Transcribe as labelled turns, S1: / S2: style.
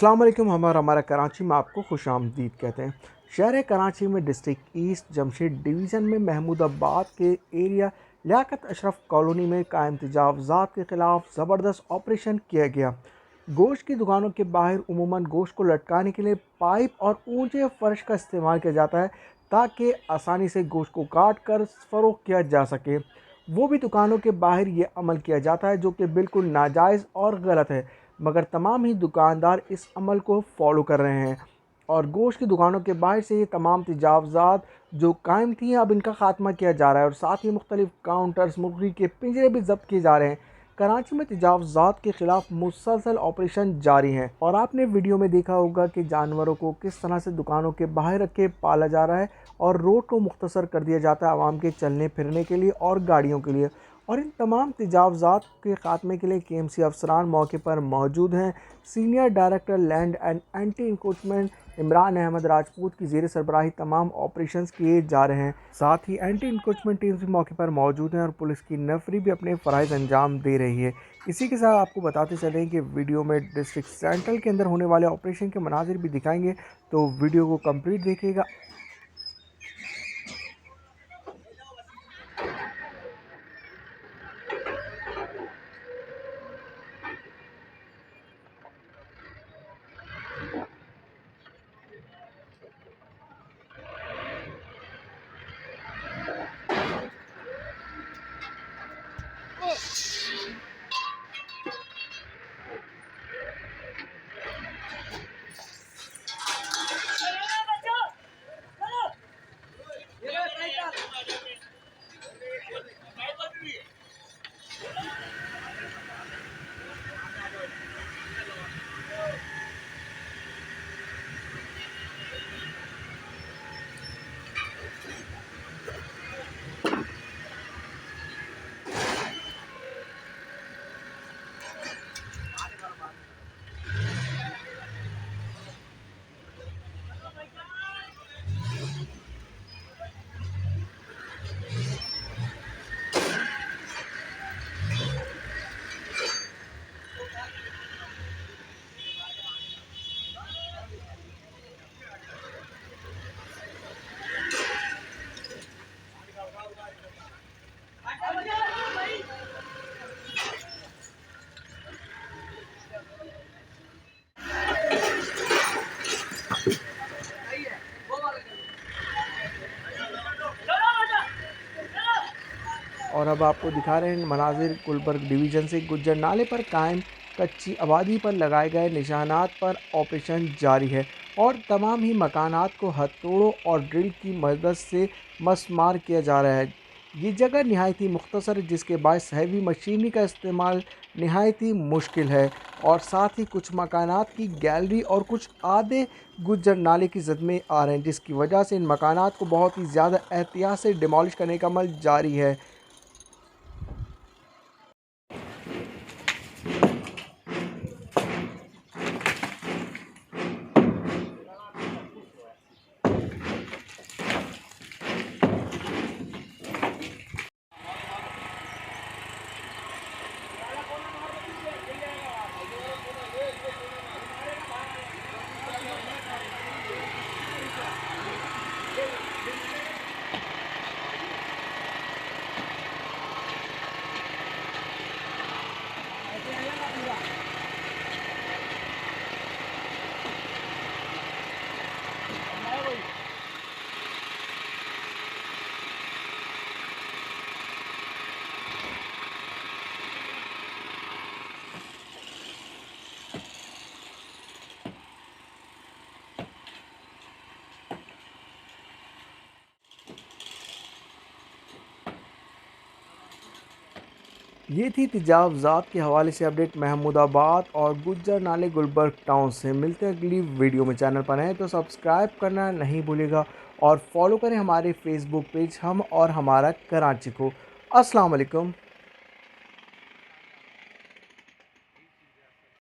S1: अस्सलाम वालेकुम। हमारा कराची में आपको खुशामदीद कहते हैं। शहर कराची में डिस्ट्रिक्ट ईस्ट जमशेद डिवीज़न में महमूदाबाद के एरिया लियाकत अशरफ कॉलोनी में कायम तजावज़ात के ख़िलाफ़ ज़बरदस्त ऑपरेशन किया गया। गोश्त की दुकानों के बाहर उमूमन गोश्त को लटकाने के लिए पाइप और ऊंचे फर्श का इस्तेमाल किया जाता है ताकि आसानी से गोश्त को काट कर फ़रोख्त किया जा सके। वो भी दुकानों के बाहर ये अमल किया जाता है जो कि बिल्कुल नाजायज़ और गलत है, मगर तमाम ही दुकानदार इस अमल को फॉलो कर रहे हैं और गोश्त की दुकानों के बाहर से ये तमाम तजावज़ात जो कायम थी अब इनका ख़ात्मा किया जा रहा है और साथ ही मुख्तलिफ़ काउंटर्स मुर्गी के पिंजरे भी ज़ब्त किए जा रहे हैं। कराची में तजावज़ात के ख़िलाफ़ मुसलसल ऑपरेशन जारी हैं और आपने वीडियो में देखा होगा कि जानवरों को किस तरह से दुकानों के बाहर रख के पाला जा रहा है और रोड को मुख्तसर कर दिया जाता है आवाम के चलने फिरने के लिए और गाड़ियों के लिए। और इन तमाम तजावज़ात के ख़ात्मे के लिए KMC अफसरान मौके पर मौजूद हैं। Senior director land and anti encroachment Imran Ahmed Rajput की ज़ेर सरबराही तमाम ऑपरेशंस किए जा रहे हैं। साथ ही एंटी इंक्रोचमेंट टीम्स भी मौके पर मौजूद हैं और पुलिस की नफरी भी अपने फ़राइज़ अंजाम दे रही है। इसी के साथ आपको बताते चलें कि वीडियो में डिस्ट्रिक्ट सेंट्रल के अंदर होने वाले ऑपरेशन के मनाजिर भी दिखाएंगे, तो वीडियो को कंप्लीट देखिएगा। और अब आपको दिखा रहे हैं मनाजिर गुलबर्ग डिवीज़न से गुज्जर नाले पर कायम कच्ची आबादी पर लगाए गए निशानात पर ऑपरेशन जारी है और तमाम ही मकानात को हथौड़ों और ड्रिल की मदद से मसमार किया जा रहा है। ये जगह नहायत ही मुख्तसर है जिसके बायस हैवी मशीनरी का इस्तेमाल नहायत ही मुश्किल है और साथ ही कुछ मकानात की गैलरी और कुछ आधे गुज्जर नाले की जद में आ रहे हैं, जिसकी वजह से इन मकानात को बहुत ही ज़्यादा एहतियात से डिमोलिश करने का अमल जारी है। ये थी तजावज़ात के हवाले से अपडेट महमूदाबाद और गुज्जर नाले गुलबर्ग टाउन से। मिलते हैं अगली वीडियो में। चैनल पर हैं तो सब्सक्राइब करना नहीं भूलिएगा और फॉलो करें हमारे फेसबुक पेज हम और हमारा कराची को। अस्सलाम वालेकुम।